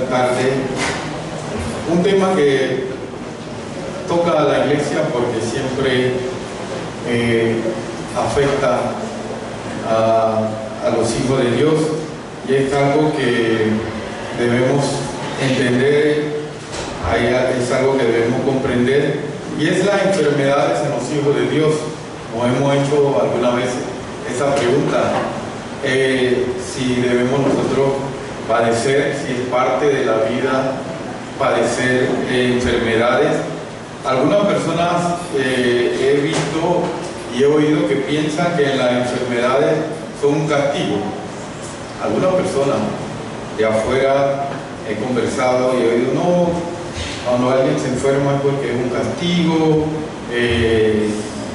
esta tarde un tema que toca a la iglesia porque siempre afecta a los hijos de Dios, y es algo que debemos entender, es algo que debemos comprender, y es las enfermedades en los hijos de Dios. Nos hemos hecho alguna vez esa pregunta, si debemos nosotros padecer, si es parte de la vida padecer enfermedades. Algunas personas he visto y he oído que piensan que las enfermedades son un castigo. Algunas personas de afuera he conversado y he oído, no, cuando alguien se enferma es porque es un castigo,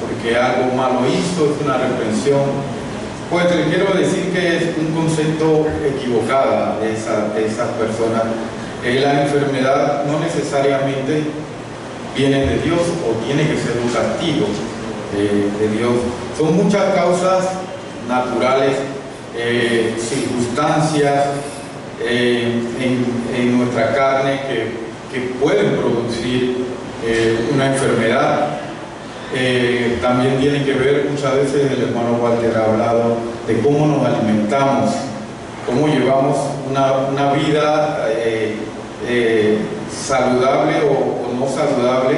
porque algo malo hizo, es una reprensión. Pues le quiero decir que es un concepto equivocado de esas personas. La enfermedad no necesariamente viene de Dios o tiene que ser un castigo de Dios. Son muchas causas naturales, circunstancias en nuestra carne que pueden producir una enfermedad. También tiene que ver, muchas veces el hermano Walter ha hablado de cómo nos alimentamos, cómo llevamos una vida saludable o no saludable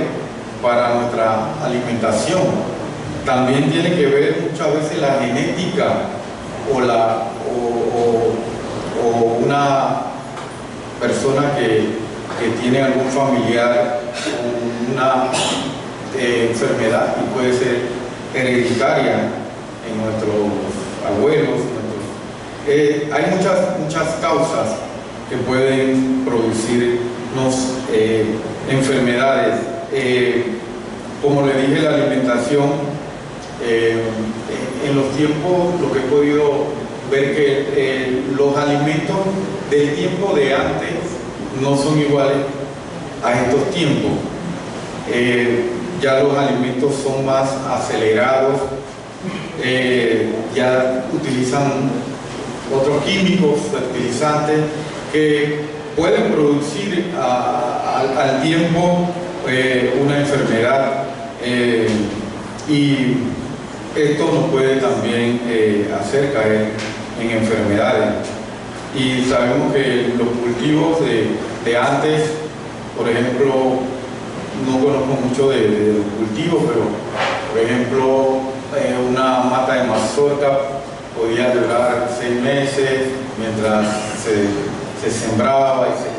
para nuestra alimentación. También tiene que ver muchas veces la genética o una persona que tiene algún familiar con una enfermedad y puede ser hereditaria en nuestros abuelos. Hay muchas causas que pueden producirnos enfermedades. Como le dije, la alimentación, en los tiempos, lo que he podido ver que los alimentos del tiempo de antes no son iguales a estos tiempos. Ya los alimentos son más acelerados, ya utilizan otros químicos, fertilizantes, que pueden producir al tiempo una enfermedad, y esto nos puede también hacer caer en enfermedades. Y sabemos que los cultivos de antes, por ejemplo, no conozco mucho de los cultivos, pero por ejemplo una mata de mazorca podía durar 6 meses mientras se sembraba y se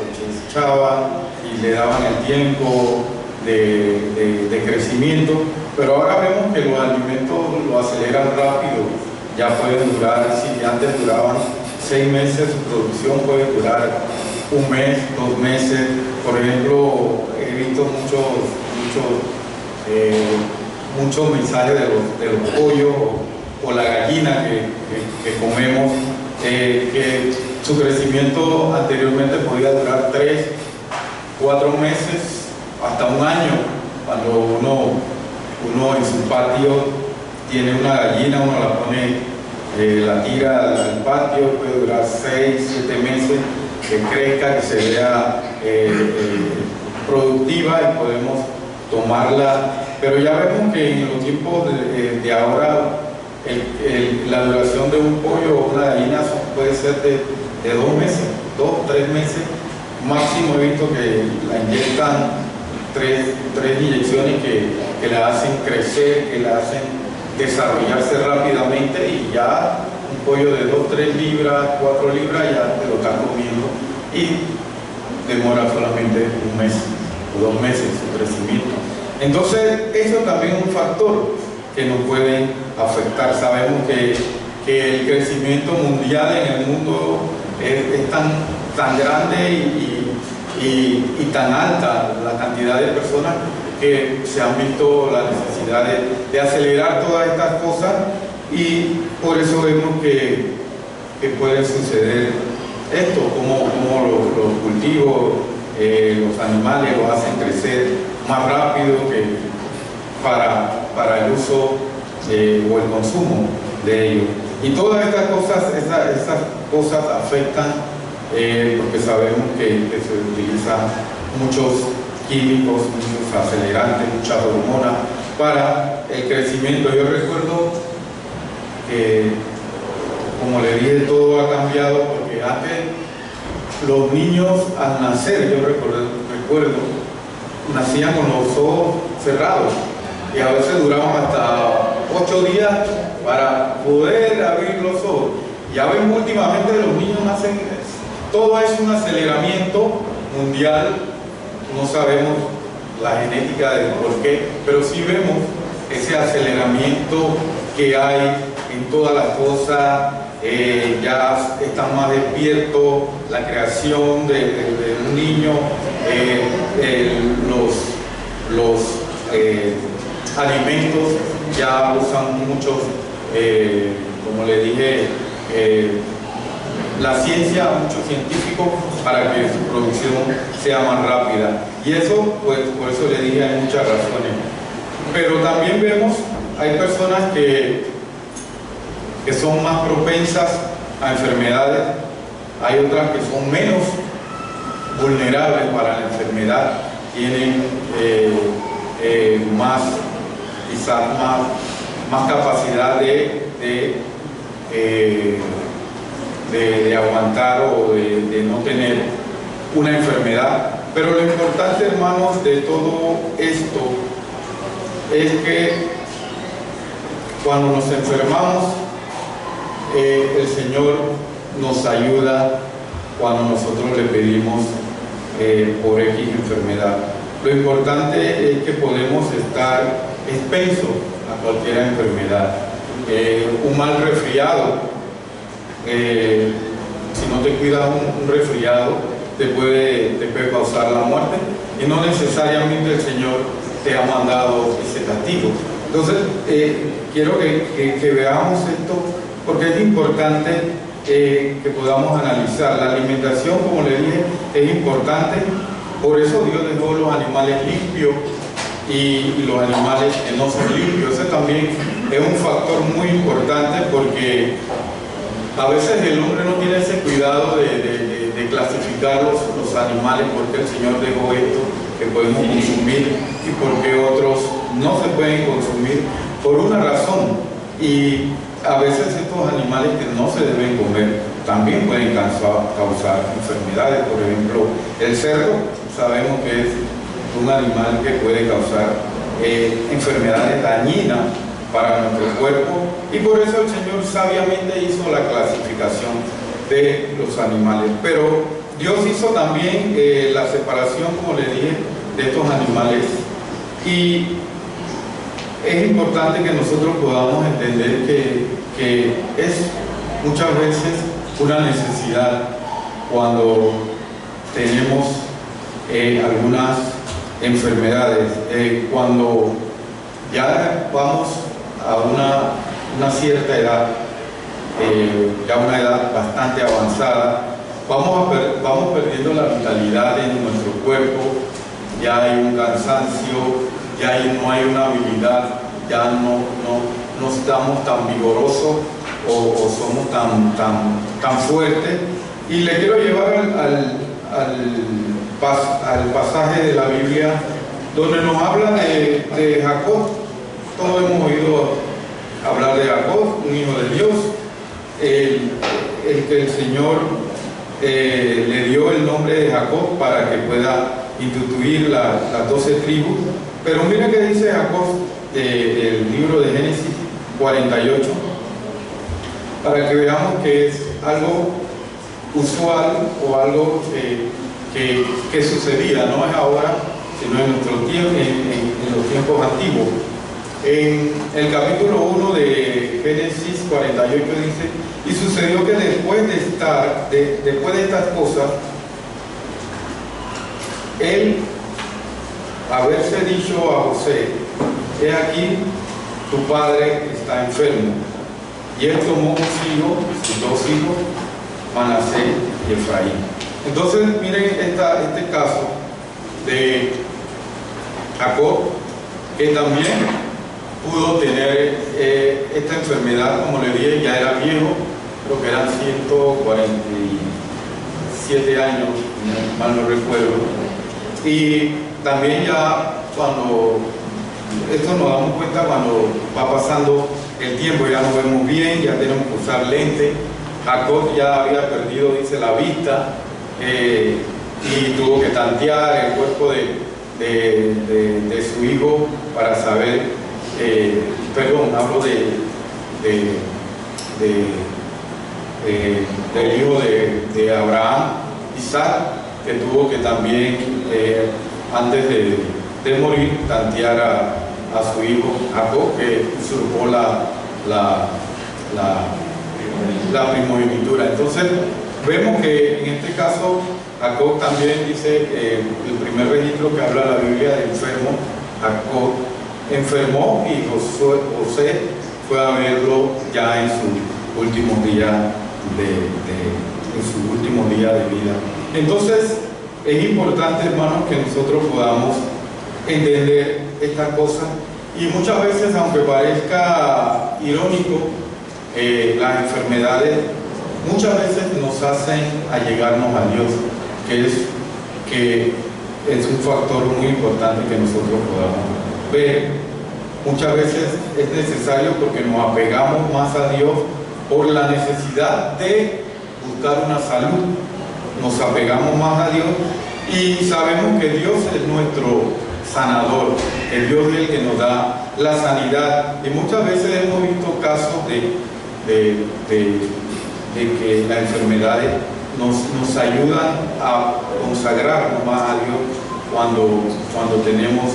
cosechaba y le daban el tiempo de crecimiento. Pero ahora vemos que los alimentos lo aceleran rápido, ya pueden durar, si antes duraban 6 meses, su producción puede durar 1 mes, 2 meses. Por ejemplo, he visto muchos mensajes de los pollos o la gallina que comemos, que su crecimiento anteriormente podía durar 3, 4 meses, hasta 1 año. Cuando uno en su patio tiene una gallina, uno la pone, la tira al patio, puede durar 6, 7 meses, que crezca, que se vea productiva y podemos tomarla. Pero ya vemos que en los tiempos de ahora la duración de un pollo o una gallina puede ser de 2 meses, 2, 3 meses máximo. He visto que la inyectan 3 inyecciones que la hacen crecer, que la hacen desarrollarse rápidamente, y ya un pollo de 2, 3 libras, 4 libras ya te lo están comiendo, y demora solamente 1 mes o 2 meses su crecimiento. Entonces eso también es un factor que nos puede afectar. Sabemos que el crecimiento mundial en el mundo es tan grande y tan alta la cantidad de personas que se han visto la necesidad de acelerar todas estas cosas, y por eso vemos que puede suceder esto, como los cultivos, los animales los hacen crecer más rápido que para el uso o el consumo de ellos. Y todas estas cosas, esas cosas afectan porque sabemos que se utilizan muchos químicos, muchos acelerantes, muchas hormonas para el crecimiento. Yo recuerdo que, como le dije, todo ha cambiado, porque antes los niños al nacer, yo recuerdo, nacían con los ojos cerrados y a veces duraban hasta 8 días para poder abrir los ojos. Ya vemos últimamente los niños nacen, todo es un aceleramiento mundial, no sabemos la genética del por qué, pero sí vemos ese aceleramiento que hay en todas las cosas. Ya están más despiertos, la creación de un niño, los alimentos ya usan muchos, como le dije, la ciencia, muchos científicos, para que su producción sea más rápida. Y eso, pues, por eso le dije, hay muchas razones. Pero también vemos, hay personas que son más propensas a enfermedades, hay otras que son menos vulnerables para la enfermedad, tienen quizás más capacidad de aguantar o de no tener una enfermedad. Pero lo importante, hermanos, de todo esto es que cuando nos enfermamos, el Señor nos ayuda cuando nosotros le pedimos por X enfermedad. Lo importante es que podemos estar expensos a cualquier enfermedad. Un mal resfriado, si no te cuidas, un resfriado te puede causar la muerte, y no necesariamente el Señor te ha mandado ese castigo. Entonces, quiero que veamos esto, porque es importante que podamos analizar. La alimentación, como le dije, es importante. Por eso Dios dejó los animales limpios y los animales que no son limpios. Ese también es un factor muy importante, porque a veces el hombre no tiene ese cuidado de clasificar los animales, porque el Señor dejó esto que podemos consumir y porque otros no se pueden consumir por una razón. Y a veces estos animales que no se deben comer también pueden causar enfermedades. Por ejemplo, el cerdo, sabemos que es un animal que puede causar enfermedades dañinas para nuestro cuerpo, y por eso el Señor sabiamente hizo la clasificación de los animales. Pero Dios hizo también la separación, como le dije, de estos animales, y es importante que nosotros podamos entender que es muchas veces una necesidad cuando tenemos algunas enfermedades, cuando ya vamos a una cierta edad, ya una edad bastante avanzada, vamos perdiendo la vitalidad en nuestro cuerpo, ya hay un cansancio, ya no hay una habilidad, ya no estamos tan vigorosos o somos tan fuertes. Y le quiero llevar al pasaje de la Biblia donde nos habla de Jacob. Todos hemos oído hablar de Jacob, un hijo de Dios, el que el Señor le dio el nombre de Jacob para que pueda instituir las 12 tribus. Pero mira qué dice Jacob del libro de Génesis 48, para que veamos que es algo usual o algo que sucedía, no es ahora, sino en nuestro tiempo, en los tiempos antiguos. En el capítulo 1 de Génesis 48 dice: y sucedió que después de estas cosas, él haberse dicho a José: he aquí, tu padre está enfermo. Y él tomó sus 2 hijos, Manasés y Efraín. Entonces, miren este caso de Jacob, que también pudo tener esta enfermedad. Como le dije, ya era viejo, creo que eran 145 7 años, mal no recuerdo. Y también ya cuando, esto nos damos cuenta cuando va pasando el tiempo, ya nos vemos bien, ya tenemos que usar lentes. Jacob ya había perdido, dice, la vista, y tuvo que tantear el cuerpo de su hijo para saber, perdón, hablo del hijo de Abraham, Isaac, que tuvo que también, antes de morir, tantear a su hijo Jacob, que usurpó la primogenitura. Entonces vemos que en este caso Jacob también dice, el primer registro que habla la Biblia de enfermo, Jacob enfermó y José fue a verlo ya en su último día de vida. Entonces es importante, hermanos, que nosotros podamos entender estas cosas, y muchas veces, aunque parezca irónico, las enfermedades muchas veces nos hacen allegarnos a Dios, que es un factor muy importante que nosotros podamos ver. Muchas veces es necesario porque nos apegamos más a Dios por la necesidad de buscar una salud. Nos apegamos más a Dios y sabemos que Dios es nuestro sanador, que Dios es el que nos da la sanidad. Y muchas veces hemos visto casos de que las enfermedades nos ayudan a consagrarnos más a Dios cuando tenemos,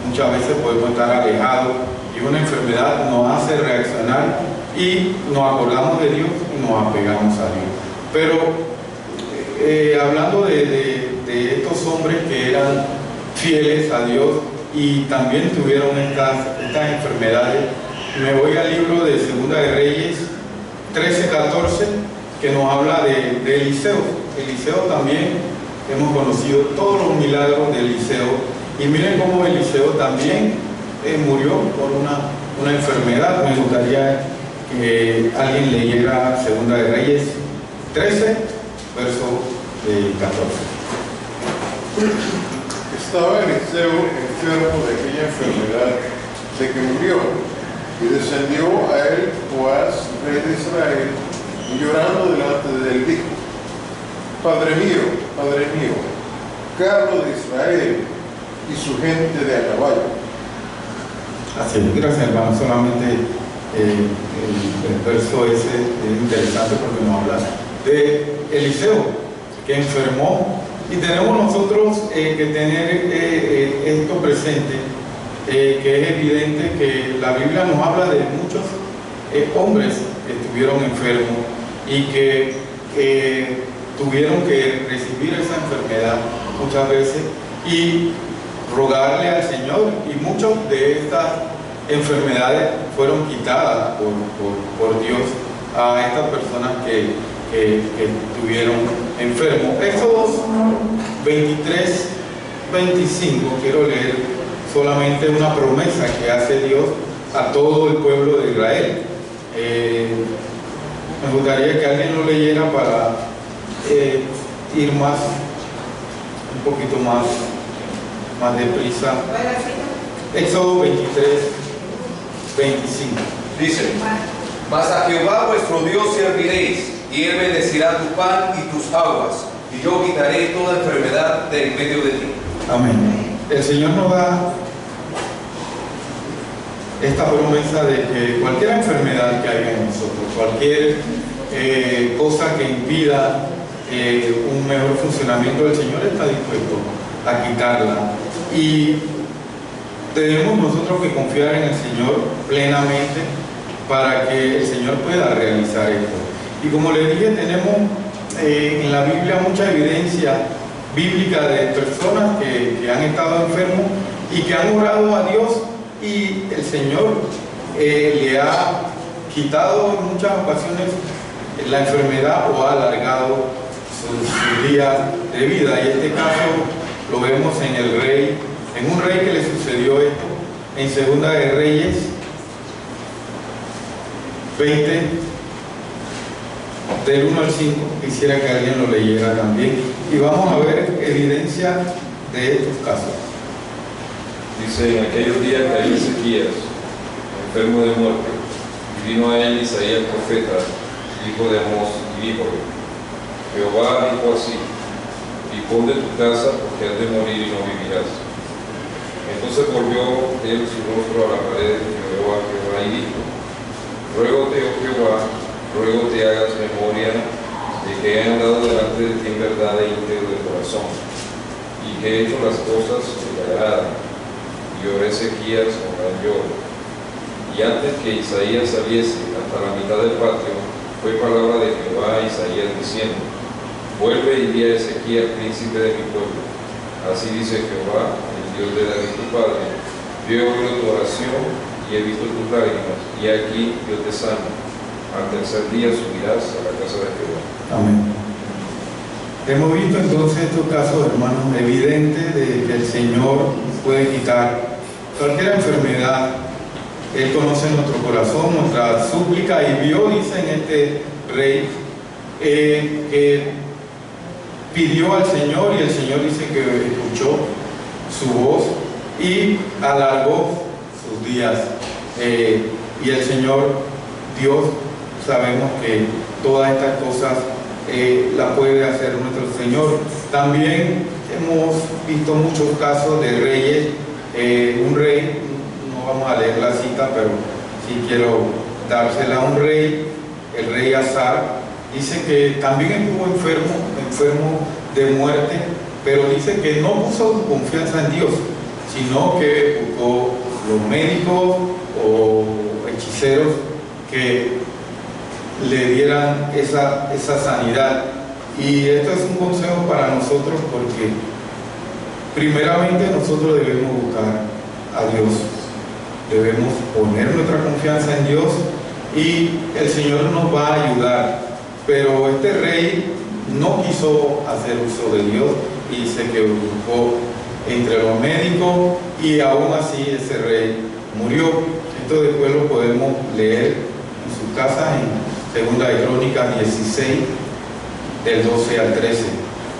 muchas veces podemos estar alejados y una enfermedad nos hace reaccionar y nos acordamos de Dios y nos apegamos a Dios. Pero hablando de estos hombres que eran fieles a Dios y también tuvieron estas enfermedades, me voy al libro de Segunda de Reyes 13:14, que nos habla de Eliseo. Eliseo también, hemos conocido todos los milagros de Eliseo, y miren cómo Eliseo también murió por una enfermedad. Me gustaría que alguien leyera Segunda de Reyes 13, verso 14. Estaba Eliseo enfermo de aquella enfermedad de que murió, y descendió a él Joás, rey de Israel, y llorando delante de él dijo: Padre mío, Carlos de Israel y su gente de a caballo. Así es, gracias, hermano. Solamente el verso ese es interesante porque nos habla de Eliseo, que enfermó, y tenemos nosotros que tener esto presente, que es evidente que la Biblia nos habla de muchos hombres que estuvieron enfermos y que tuvieron que recibir esa enfermedad muchas veces y rogarle al Señor, y muchas de estas enfermedades fueron quitadas por Dios a estas personas que estuvieron enfermos. Éxodo 23, 25, quiero leer solamente una promesa que hace Dios a todo el pueblo de Israel. Me gustaría que alguien lo leyera para ir un poquito más deprisa. Éxodo 23, 25. Dice: Mas a Jehová vuestro Dios serviréis, y él bendecirá tu pan y tus aguas, y yo quitaré toda enfermedad de en medio de ti. Amén. El Señor nos da esta promesa de que cualquier enfermedad que haya en nosotros, cualquier cosa que impida un mejor funcionamiento del Señor, está dispuesto a quitarla. Y tenemos nosotros que confiar en el Señor plenamente para que el Señor pueda realizar esto. Y como les dije, tenemos en la Biblia mucha evidencia bíblica de personas que han estado enfermos y que han orado a Dios, y el Señor le ha quitado en muchas ocasiones la enfermedad o ha alargado sus días de vida. Y este caso lo vemos en un rey que le sucedió esto, en Segunda de Reyes 20, del 1 al 5, quisiera que alguien lo leyera también. Y vamos a ver evidencia de estos casos. Dice: en aquellos días cayó Ezequías, enfermo de muerte, y vino a él Isaías el profeta, hijo de Amós, y díjole: Jehová dijo así: dispón de tu casa, porque has de morir y no vivirás. Entonces volvió él su rostro a la pared de Jehová y dijo: ruégote, oh Jehová, ruego te hagas memoria de que he andado delante de ti en verdad e íntegro de corazón, y que he hecho las cosas que te agradan. Y oré Ezequías con gran lloro. Y antes que Isaías saliese hasta la mitad del patio, fue palabra de Jehová a Isaías diciendo: vuelve y di a Ezequías, príncipe de mi pueblo. Así dice Jehová, el Dios de David tu padre: yo he oído tu oración y he visto tus lágrimas, y aquí yo te sano. Al tercer día subirás a la casa de Jehová. Amén. Hemos visto entonces estos casos, hermanos, evidentes de que el Señor puede quitar cualquier enfermedad. Él conoce nuestro corazón, nuestra súplica, y vio, dice, en este rey que pidió al Señor, y el Señor dice que escuchó su voz y alargó sus días. Y el Señor, Dios, sabemos que todas estas cosas las puede hacer nuestro Señor. También hemos visto muchos casos de reyes. Un rey, no vamos a leer la cita, pero sí quiero dársela. Un rey, el rey Azar, dice que también estuvo enfermo de muerte, pero dice que no puso su confianza en Dios, sino que buscó los médicos o hechiceros que le dieran esa sanidad. Y esto es un consejo para nosotros, porque primeramente nosotros debemos buscar a Dios, debemos poner nuestra confianza en Dios, y el Señor nos va a ayudar. Pero este rey no quiso hacer uso de Dios, y dice que buscó entre los médicos, y aún así ese rey murió. Esto después lo podemos leer en su casa en Segunda de Crónicas 16, del 12 al 13.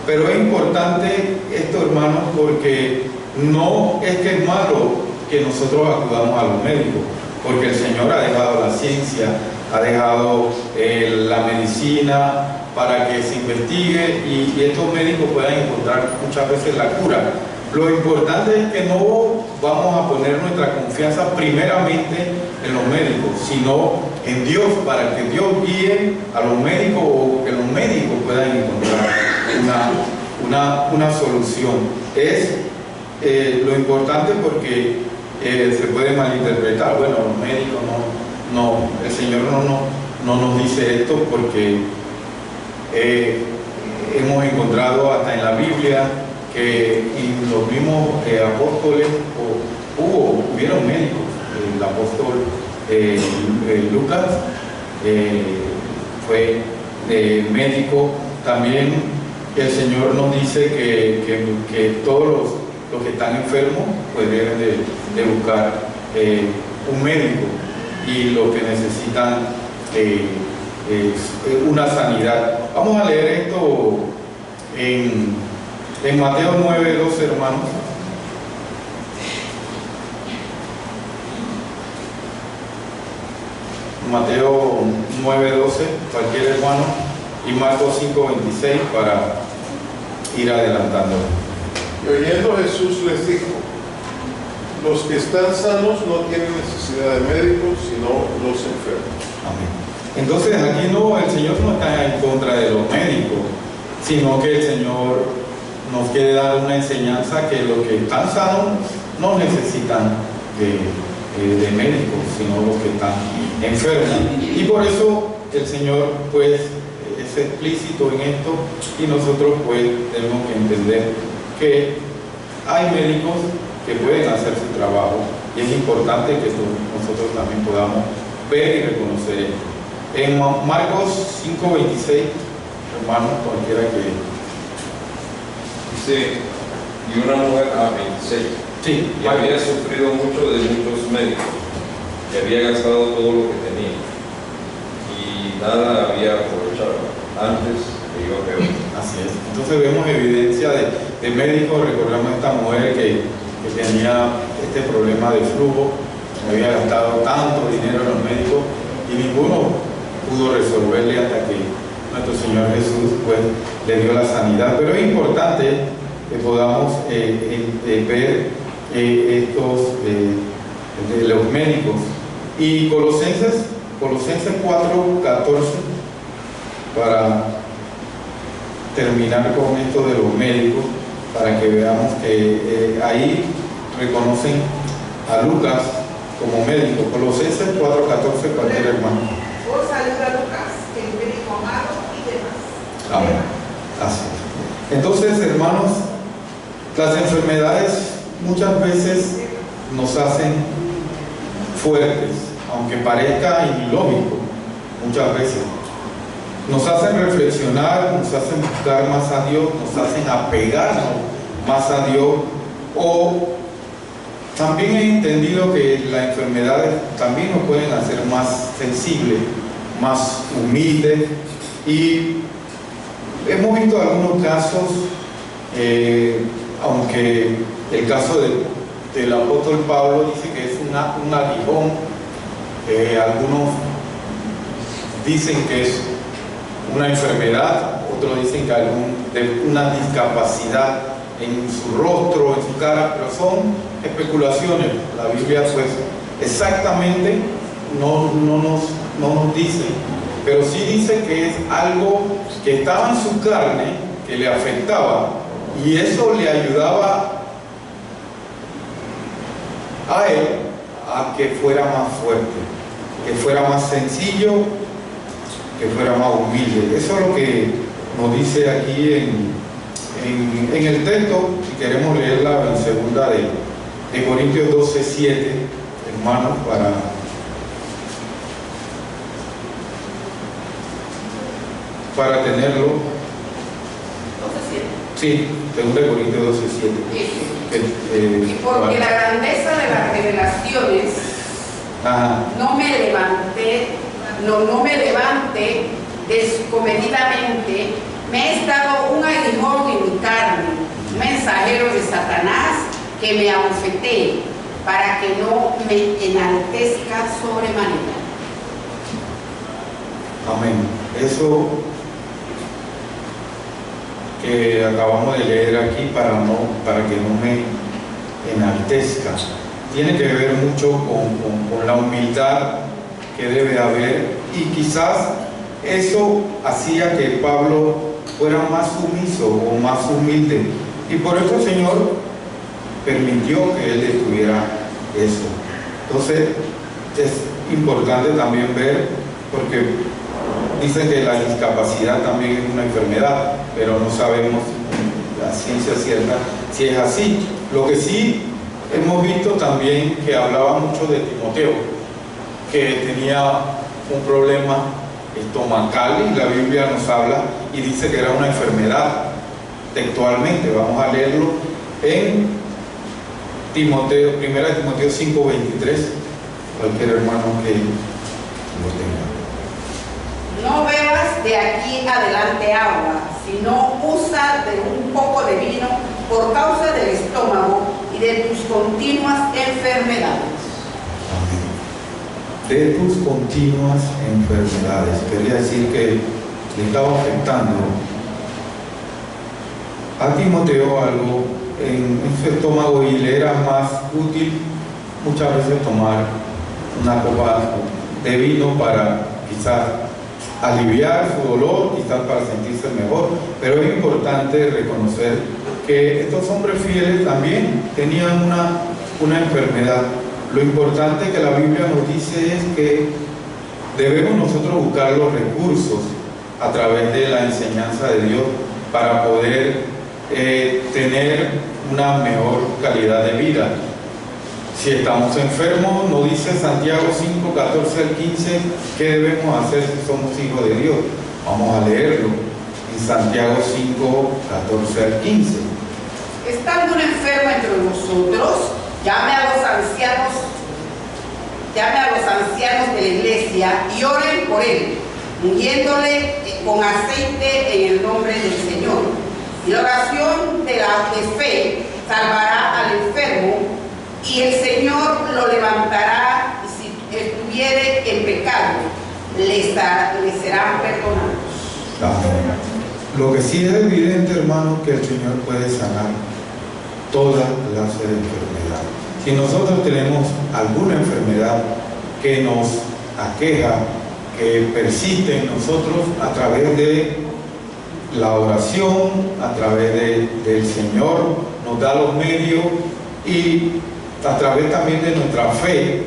Pero es importante esto, hermanos, porque no es que es malo que nosotros acudamos a los médicos, porque el Señor ha dejado la ciencia, ha dejado la medicina para que se investigue y estos médicos puedan encontrar muchas veces la cura. Lo importante es que no vamos a poner nuestra confianza primeramente en los médicos, sino en Dios, para que Dios guíe a los médicos, o que los médicos puedan encontrar una solución. Es lo importante, porque se puede malinterpretar. Bueno, los médicos no, el Señor no nos dice esto, porque hemos encontrado hasta en la Biblia que en los mismos apóstoles hubieron médicos. El apóstol Lucas fue médico. También el Señor nos dice que todos los que están enfermos pues deben de buscar un médico, y lo que necesitan es una sanidad. Vamos a leer esto en Mateo 9:12, hermanos. Mateo 9:12, cualquier hermano, y Marcos 5:26, para ir adelantando. Y oyendo Jesús les dijo: los que están sanos no tienen necesidad de médicos, sino los enfermos. Amén. Entonces aquí el Señor no está en contra de los médicos, sino que el Señor nos quiere dar una enseñanza, que los que están sanos no necesitan de médicos, sino los que están enfermos. Y por eso el Señor pues es explícito en esto, y nosotros pues tenemos que entender que hay médicos que pueden hacer su trabajo, y es importante que nosotros también podamos ver y reconocer esto. En Marcos 5:26, hermanos, cualquiera que... Dice: y una mujer, 26, Sí, y había sufrido mucho de muchos médicos, y había gastado todo lo que tenía, y nada había aprovechado. antes le iba peor. Así es. Entonces vemos evidencia de médicos. Recordamos esta mujer que tenía este problema de flujo, había gastado tanto dinero en los médicos y ninguno pudo resolverle hasta que nuestro Señor Jesús pues le dio la sanidad. Pero es importante que podamos ver estos de los médicos. Y Colosenses 4:14, para terminar con esto de los médicos, para que veamos que ahí reconocen a Lucas como médico. Colosenses 4:14, cualquier hermano. Por salud a Lucas, el médico amado y demás. Amén. Así es. Entonces, hermanos, las enfermedades muchas veces nos hacen fuertes, aunque parezca ilógico, muchas veces. Nos hacen reflexionar, nos hacen buscar más a Dios, nos hacen apegarnos más a Dios. O también he entendido que las enfermedades también nos pueden hacer más sensibles, más humildes. Y hemos visto algunos casos, aunque el caso del apóstol Pablo dice que es un aguijón, algunos dicen que es una enfermedad, otros dicen que de una discapacidad en su rostro, en su cara, pero son especulaciones. La Biblia pues exactamente no nos dice, pero sí dice que es algo que estaba en su carne, que le afectaba, y eso le ayudaba a él a que fuera más fuerte, que fuera más sencillo, que fuera más humilde. Eso es lo que nos dice aquí en el texto. Si queremos leerla en segunda de Corintios 12:7, hermanos, para tenerlo. 12:7. Sí, segunda de Corintios 12:7. Y porque la grandeza de las revelaciones no me levante descomedidamente, me ha estado un aguijón en mi carne, un mensajero de Satanás que me abofetee, para que no me enaltezca sobremanera. Amén. Eso que acabamos de leer aquí, para que no me enaltezca, tiene que ver mucho con la humildad que debe haber, y quizás eso hacía que Pablo fuera más sumiso o más humilde, y por eso el Señor permitió que él estuviera eso. Entonces es importante también ver, porque dicen que la discapacidad también es una enfermedad, pero no sabemos la ciencia cierta si es así. Lo que sí hemos visto también, que hablaba mucho de Timoteo, que tenía un problema estomacal, y la Biblia nos habla y dice que era una enfermedad textualmente. Vamos a leerlo en Timoteo, 1 Timoteo 5:23, cualquier hermano que lo tenga. No bebas de aquí adelante agua, sino usa de un poco de vino por causa del estómago y de tus continuas enfermedades. De tus continuas enfermedades. Quería decir que le estaba afectando a Timoteo algo en su estómago, y le era más útil muchas veces tomar una copa de vino para quizás aliviar su dolor, quizás para sentirse mejor. Pero es importante reconocer que estos hombres fieles también tenían una enfermedad. Lo importante que la Biblia nos dice es que debemos nosotros buscar los recursos a través de la enseñanza de Dios para poder tener una mejor calidad de vida. Si estamos enfermos, nos dice Santiago 5:14-15, ¿qué debemos hacer si somos hijos de Dios? Vamos a leerlo en Santiago 5:14-15. Estando un enfermo entre nosotros, llame a los ancianos de la iglesia y oren por él, ungiéndole con aceite en el nombre del Señor. Y la oración de la de fe salvará al enfermo, y el Señor lo levantará, y si estuviere en pecado, le serán perdonados. Amén. Lo que sí es evidente, hermano, que el Señor puede sanar toda clase de enfermedad. Si nosotros tenemos alguna enfermedad que nos aqueja, que persiste en nosotros, a través de la oración, a través del Señor, nos da los medios, y a través también de nuestra fe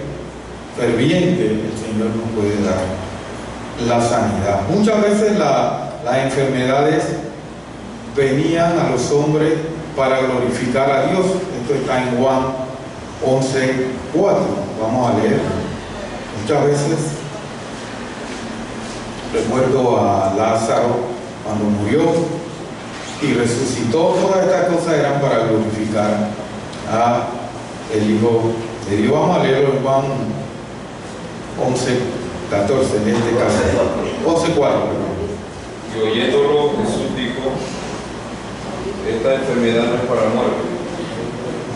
ferviente, el Señor nos puede dar la sanidad. Muchas veces las enfermedades venían a los hombres para glorificar a Dios. Esto está en Juan 11:4. Vamos a leer. Muchas veces recuerdo a Lázaro cuando murió y resucitó. Todas estas cosas eran para glorificar a el Hijo de Dios. Vamos a leerlo en Juan 11:14, en este caso 11:4. Y oyéndolo, Jesús dijo: esta enfermedad no es para muerte,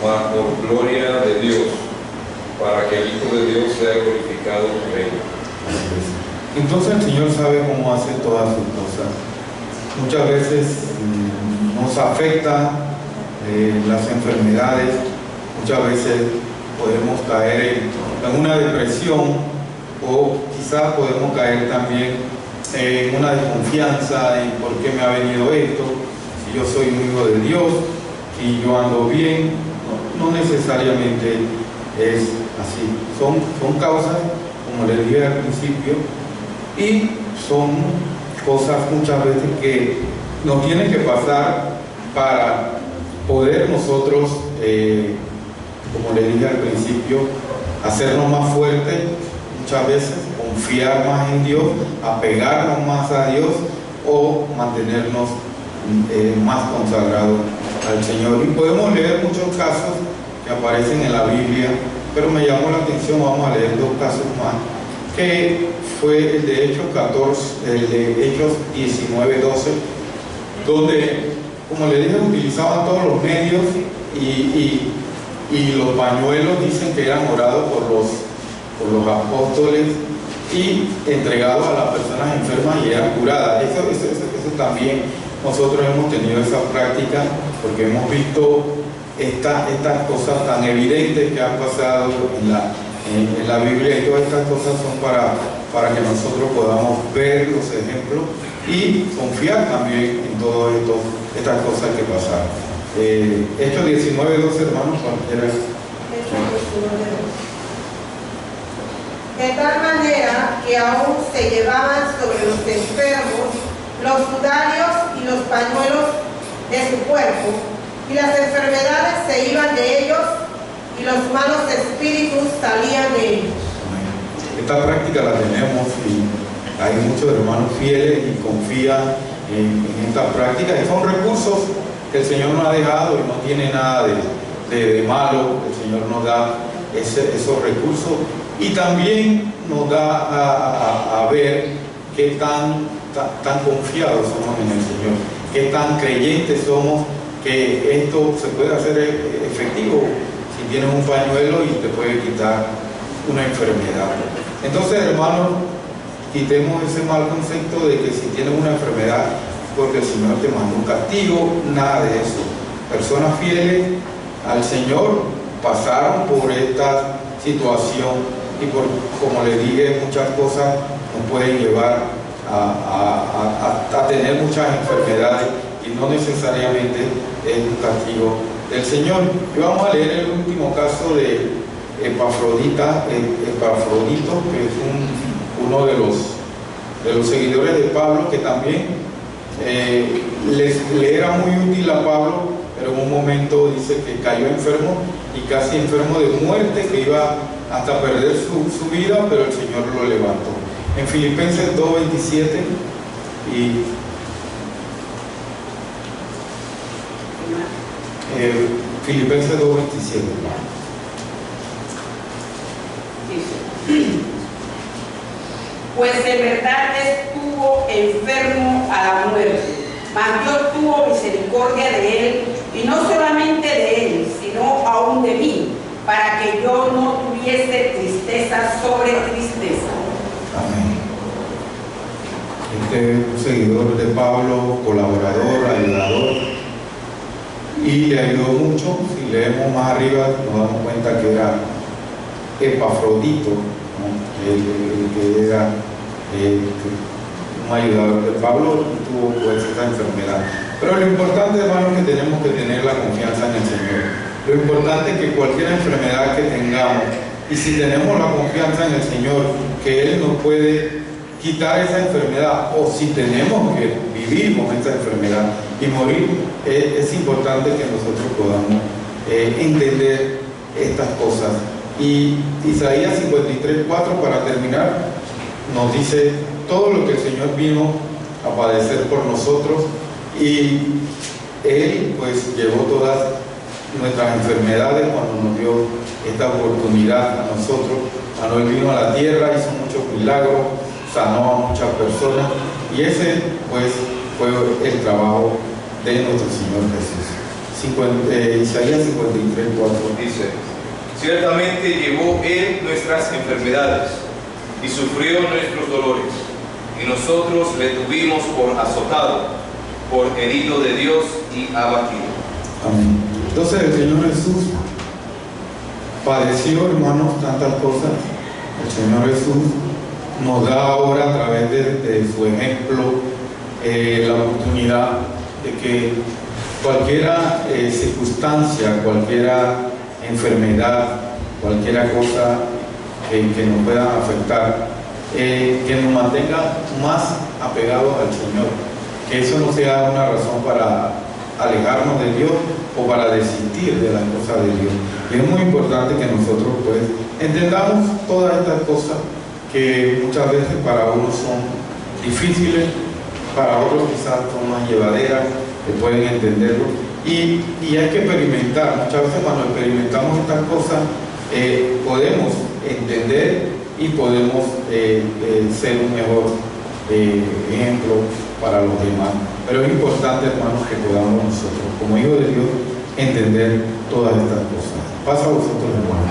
mas por gloria de Dios, para que el Hijo de Dios sea glorificado por ella. Entonces el Señor sabe cómo hace todas sus cosas. Muchas veces nos afecta las enfermedades, muchas veces podemos caer en una depresión, o quizás podemos caer también en una desconfianza en por qué me ha venido esto, si yo soy un hijo de Dios, si yo ando bien. No necesariamente es así. Son causas, como les dije al principio, y son cosas muchas veces que nos tienen que pasar para poder nosotros, como les dije al principio, hacernos más fuertes, muchas veces confiar más en Dios, apegarnos más a Dios, o mantenernos más consagrados al Señor. Y podemos leer muchos casos que aparecen en la Biblia, pero me llamó la atención. Vamos a leer dos casos más, que fue el de Hechos 19:12, donde, como le dije, utilizaban todos los medios, y los pañuelos dicen que eran orados por los apóstoles y entregados a las personas enfermas, y eran curadas. Eso también nosotros hemos tenido esa práctica, porque hemos visto estas cosas tan evidentes que han pasado en la Biblia, y todas estas cosas son para que nosotros podamos ver los ejemplos y confiar también en todas estas cosas que pasaron. Hechos 19:12, hermanos, cualquiera. De tal manera que aún se llevaban sobre los enfermos los sudarios y los pañuelos de su cuerpo, y las enfermedades se iban de ellos, y los malos espíritus salían de ellos. Esta práctica la tenemos, y hay muchos hermanos fieles y confían en esta práctica, y son recursos que el Señor nos ha dejado, y no tiene nada de malo. El Señor nos da esos recursos, y también nos da a ver qué tan confiados somos en el Señor, qué tan creyentes somos que esto se puede hacer efectivo. Si tienes un pañuelo y te puede quitar una enfermedad. Entonces, hermanos, quitemos ese mal concepto de que si tienes una enfermedad porque el Señor te mandó un castigo. Nada de eso. Personas fieles al Señor pasaron por esta situación, y como les dije, muchas cosas nos pueden llevar a tener muchas enfermedades, y no necesariamente es un castigo del Señor. Y vamos a leer el último caso de Epafrodito, que es uno de los seguidores de Pablo, que también le era muy útil a Pablo, pero en un momento dice que cayó enfermo, y casi enfermo de muerte, que iba hasta perder su vida, pero el Señor lo levantó. En Filipenses 2:27, y Filipenses 2:27. Pues en verdad es tu estuvo enfermo a la muerte, mas Dios tuvo misericordia de él, y no solamente de él, sino aún de mí, para que yo no tuviese tristeza sobre tristeza. Amén. Este es un seguidor de Pablo, colaborador, ayudador, y le ayudó mucho. Si leemos más arriba nos damos cuenta que era Epafrodito, ¿no? que era un ayudador de Pablo, y tuvo pues esa enfermedad. Pero lo importante, hermanos, es que tenemos que tener la confianza en el Señor. Lo importante es que cualquier enfermedad que tengamos, y si tenemos la confianza en el Señor, que Él nos puede quitar esa enfermedad, o si tenemos que vivir con esa enfermedad y morir, es importante que nosotros podamos entender estas cosas. Y Isaías 53:4, para terminar, nos dice todo lo que el Señor vino a padecer por nosotros, y Él pues llevó todas nuestras enfermedades cuando nos dio esta oportunidad a nosotros. Cuando Él vino a la tierra, hizo muchos milagros, sanó a muchas personas, y ese pues fue el trabajo de nuestro Señor Jesús. Isaías 53:4 dice: ciertamente llevó Él nuestras enfermedades y sufrió nuestros dolores, y nosotros le tuvimos por azotado, por herido de Dios y abatido. Amén. Entonces el Señor Jesús padeció, hermanos, tantas cosas. El Señor Jesús nos da ahora, a través de su ejemplo, la oportunidad de que cualquiera circunstancia, cualquiera enfermedad, cualquiera cosa que nos pueda afectar, que nos mantenga más apegados al Señor, que eso no sea una razón para alejarnos de Dios o para desistir de las cosas de Dios. Y es muy importante que nosotros pues entendamos todas estas cosas que muchas veces para unos son difíciles, para otros quizás son más llevaderas, que pueden entenderlo, y hay que experimentar. Muchas veces cuando experimentamos estas cosas podemos entender y podemos ser un mejor ejemplo para los demás. Pero es importante, hermanos, que podamos nosotros, como hijos de Dios, entender todas estas cosas. Pasa a vosotros, hermanos.